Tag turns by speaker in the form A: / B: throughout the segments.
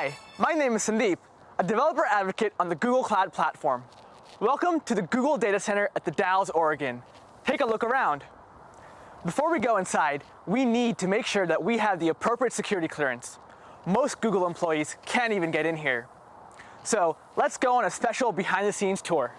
A: Hi, my name is Sandeep, a developer advocate on the Google Cloud Platform. Welcome to the Google Data Center at the Dalles, Oregon. Take a look around. Before we go inside, we need to make sure that we have the appropriate security clearance. Most Google employees can't even get in here. So let's go on a special behind-the-scenes tour.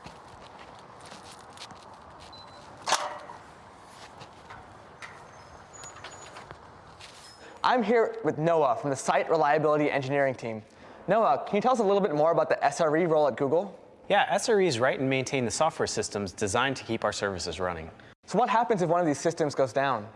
A: I'm here with Noah from the Site Reliability Engineering team. Noah, can you tell us a little bit more about the SRE role at Google?
B: Yeah, SREs write and maintain the software systems designed to keep our services running.
A: So what happens if one of these systems goes down?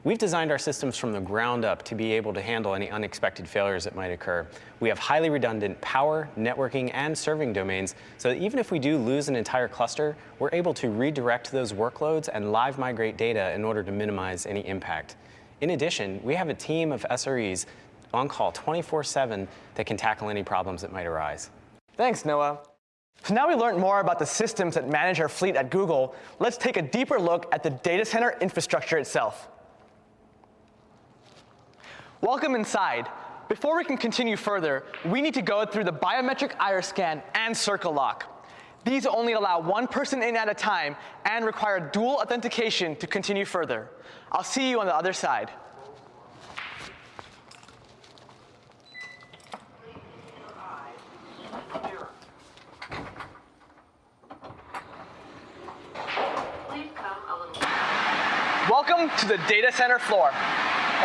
B: We've designed our systems from the ground up to be able to handle any unexpected failures that might occur. We have highly redundant power, networking, and serving domains, so that even if we do lose an entire cluster, we're able to redirect those workloads and live migrate data in order to minimize any impact. In addition, we have a team of SREs on call 24/7 that can tackle any problems that might arise.
A: Thanks, Noah. So now we learned more about the systems that manage our fleet at Google. Let's take a deeper look at the data center infrastructure itself. Welcome inside. Before we can continue further, we need to go through the biometric iris scan and circle lock. These only allow one person in at a time and require dual authentication to continue further. I'll see you on the other side. Welcome to the data center floor.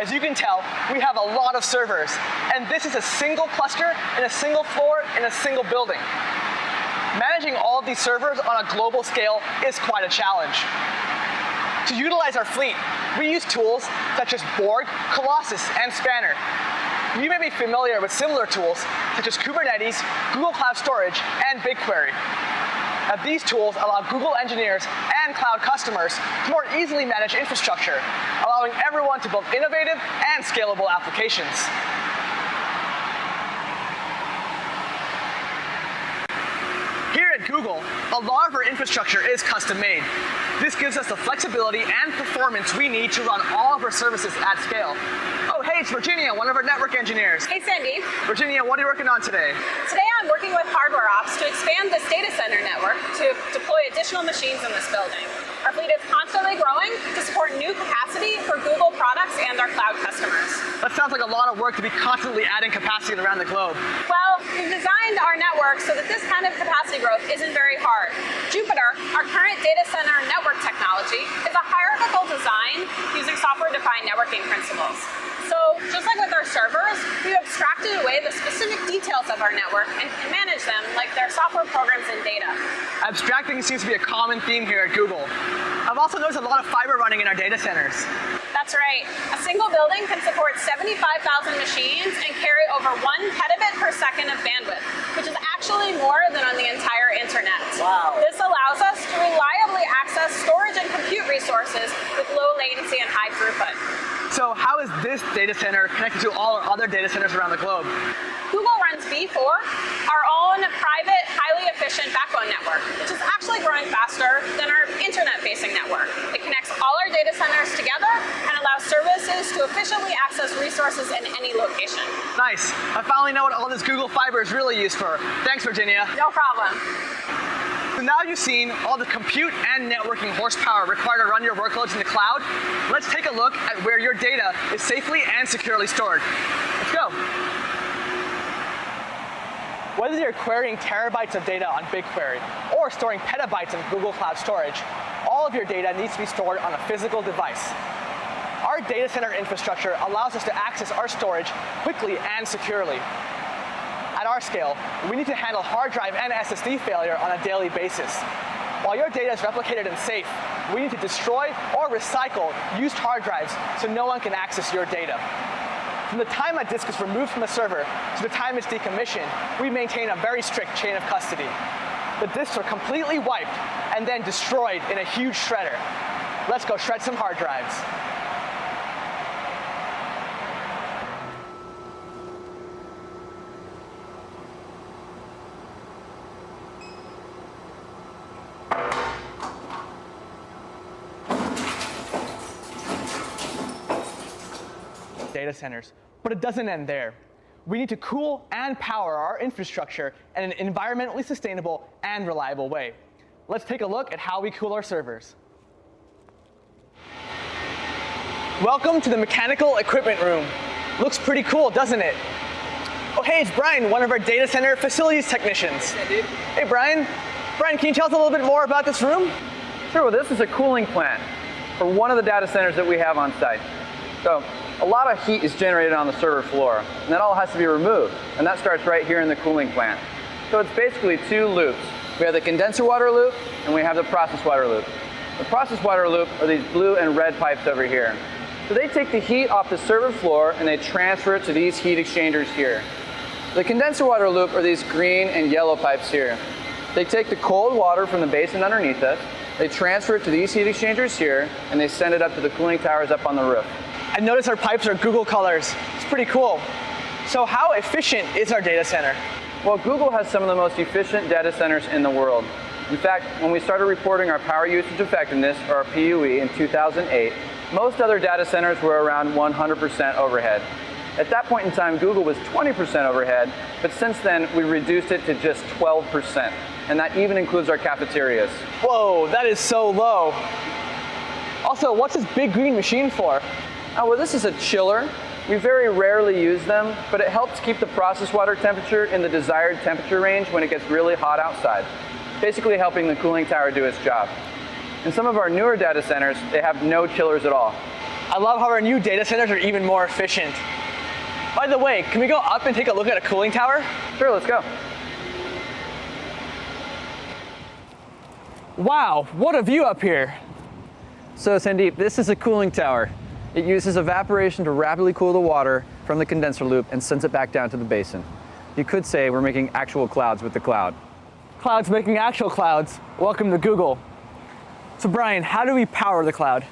A: As you can tell, we have a lot of servers, and this is a single cluster in a single floor in a single building. Managing all of these servers on a global scale is quite a challenge. To utilize our fleet, we use tools such as Borg, Colossus, and Spanner. You may be familiar with similar tools such as Kubernetes, Google Cloud Storage, and BigQuery. Now, these tools allow Google engineers and cloud customers to more easily manage infrastructure, allowing everyone to build innovative and scalable applications. Here at Google, a lot of our infrastructure is custom-made. This gives us the flexibility and performance we need to run all of our services at scale. Oh, hey, it's Virginia, one of our network engineers.
C: Hey, Sandy.
A: Virginia, what are you working on today?
C: Today I'm working with hardware ops to expand this data center network to deploy additional machines in this building. Our fleet is constantly growing to support new capacity for Google products and our cloud customers.
A: That sounds like a lot of work to be constantly adding capacity around the globe.
C: Well, we've designed our network so that this kind of capacity growth isn't very hard. Jupyter, our current data center network technology, is a hierarchical design using software-defined networking principles. So just like with our servers, we've abstracted away the specific details of our network and can manage them like they're software programs and data.
A: Abstracting seems to be a common theme here at Google. I've also noticed a lot of fiber running in our data centers.
C: That's right. A single building can support 75,000 machines and carry over 1 petabyte per second of bandwidth, which is actually more than on the entire internet.
A: Wow.
C: This allows us to reliably access storage and compute resources with low latency and high throughput.
A: So how is this data center connected to all our other data centers around the globe?
C: Google runs V4, our own private, highly efficient backbone network, which is actually growing faster than our internet-facing network. It connects all our data centers together and allows services to efficiently access resources in any location.
A: Nice. I finally know what all this Google fiber is really used for. Thanks, Virginia.
C: No problem.
A: So now you've seen all the compute and networking horsepower required to run your workloads in the cloud. Let's take a look at where your data is safely and securely stored. Let's go. Whether you're querying terabytes of data on BigQuery or storing petabytes in Google Cloud Storage, all of your data needs to be stored on a physical device. Our data center infrastructure allows us to access our storage quickly and securely. At our scale, we need to handle hard drive and SSD failure on a daily basis. While your data is replicated and safe, we need to destroy or recycle used hard drives so no one can access your data. From the time a disk is removed from a server to the time it's decommissioned, we maintain a very strict chain of custody. The disks are completely wiped and then destroyed in a huge shredder. Let's go shred some hard drives. Data centers, but it doesn't end there. we need to cool and power our infrastructure in an environmentally sustainable and reliable way. Let's take a look at how we cool our servers. Welcome to the mechanical equipment room. Looks pretty cool, doesn't it? Oh, hey, it's Brian, one of our data center facilities technicians. Hey, Brian. Brian, can you tell us a little bit more about this room?
D: Sure, well, this is a cooling plant for one of the data centers that we have on site. So a lot of heat is generated on the server floor, and that all has to be removed, and that starts right here in the cooling plant. So it's basically two loops. We have the condenser water loop, and we have the process water loop. The process water loop are these blue and red pipes over here. So they take the heat off the server floor, and they transfer it to these heat exchangers here. The condenser water loop are these green and yellow pipes here. They take the cold water from the basin underneath us, they transfer it to these heat exchangers here, and they send it up to the cooling towers up on the roof.
A: I noticed our pipes are Google colors. It's pretty cool. So how efficient is our data center?
D: Well, Google has some of the most efficient data centers in the world. In fact, when we started reporting our power usage effectiveness, or our PUE, in 2008, most other data centers were around 100% overhead. At that point in time, Google was 20% overhead, but since then, we reduced it to just 12%. And that even includes our cafeterias.
A: Whoa, that is so low. Also, what's this big green machine for?
D: Oh, well, this is a chiller. We very rarely use them, but it helps keep the process water temperature in the desired temperature range when it gets really hot outside, basically helping the cooling tower do its job. In some of our newer data centers, they have no chillers at all.
A: I love how our new data centers are even more efficient. By the way, can we go up and take a look at a cooling tower?
D: Sure, let's go.
A: Wow, what a view up here.
D: So Sandeep, this is a cooling tower. It uses evaporation to rapidly cool the water from the condenser loop and sends it back down to the basin. You could say we're making actual clouds with the cloud.
A: Clouds making actual clouds. Welcome to Google. So Brian, how do we power the cloud?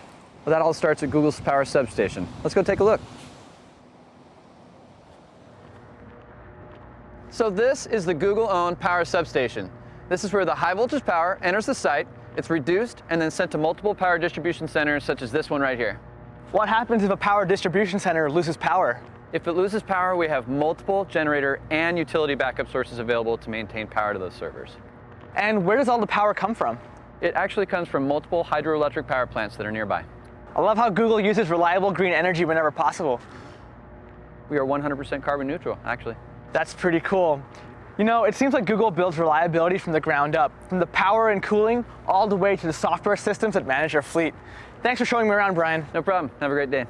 D: Well, that all starts at Google's power substation. Let's go take a look. So this is the Google-owned power substation. This is where the high voltage power enters the site, it's reduced, and then sent to multiple power distribution centers, such as this one right here.
A: What happens if a power distribution center loses power?
D: If it loses power, we have multiple generator and utility backup sources available to maintain power to those servers.
A: And where does all the power come from?
D: It actually comes from multiple hydroelectric power plants that are nearby.
A: I love how Google uses reliable green energy whenever possible.
D: We are 100% carbon neutral, actually.
A: That's pretty cool. You know, it seems like Google builds reliability from the ground up, from the power and cooling all the way to the software systems that manage our fleet. Thanks for showing me around, Brian.
D: No problem. Have a great day.